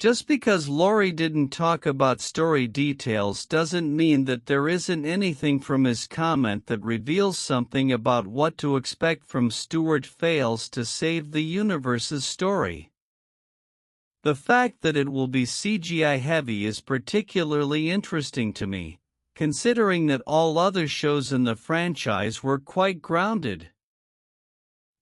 Just because Laurie didn't talk about story details doesn't mean that there isn't anything from his comment that reveals something about what to expect from Stuart Fails to Save the Universe's story. The fact that it will be CGI heavy is particularly interesting to me, considering that all other shows in the franchise were quite grounded.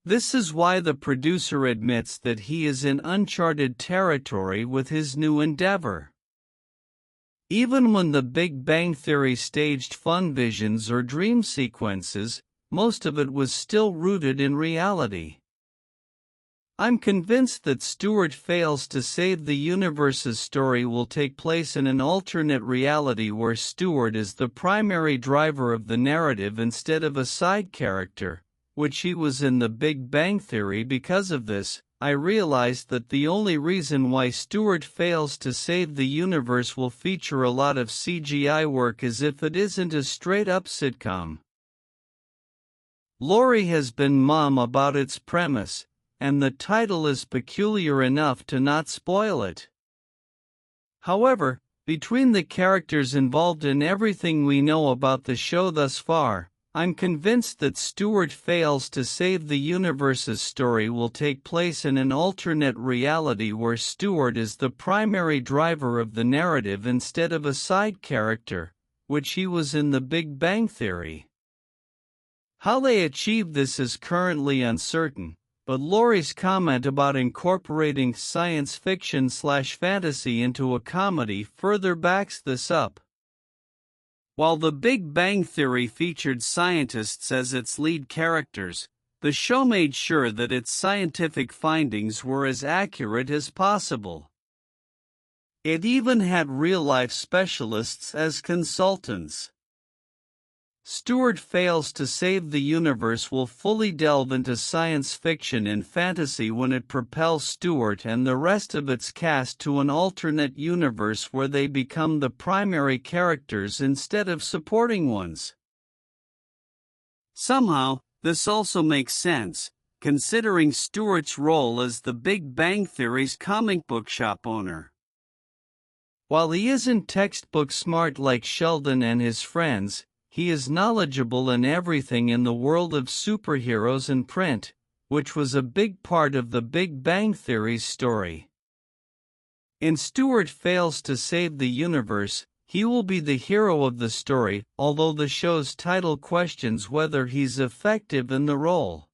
This is why the producer admits that he is in uncharted territory with his new endeavor. Even when the Big Bang Theory staged fun visions or dream sequences, most of it was still rooted in reality. I'm convinced that Stuart Fails to Save the Universe's story will take place in an alternate reality where Stuart is the primary driver of the narrative instead of a side character, which he was in the Big Bang Theory. Because of this, I realized that the only reason why Stuart Fails to Save the Universe will feature a lot of CGI work is if it isn't a straight-up sitcom. Laurie has been mum about its premise, and the title is peculiar enough to not spoil it. However, between the characters involved and everything we know about the show thus far, I'm convinced that Stuart Fails to Save the Universe's story will take place in an alternate reality where Stuart is the primary driver of the narrative instead of a side character, which he was in the Big Bang Theory. How they achieve this is currently uncertain, but Laurie's comment about incorporating science fiction/fantasy into a comedy further backs this up. While The Big Bang Theory featured scientists as its lead characters, the show made sure that its scientific findings were as accurate as possible. It even had real-life specialists as consultants. Stuart Fails to Save the Universe will fully delve into science fiction and fantasy when it propels Stuart and the rest of its cast to an alternate universe where they become the primary characters instead of supporting ones. Somehow, this also makes sense, considering Stuart's role as the Big Bang Theory's comic book shop owner. While he isn't textbook smart like Sheldon and his friends, he is knowledgeable in everything in the world of superheroes and print, which was a big part of the Big Bang Theory's story. In Stuart Fails to Save the Universe, he will be the hero of the story, although the show's title questions whether he's effective in the role.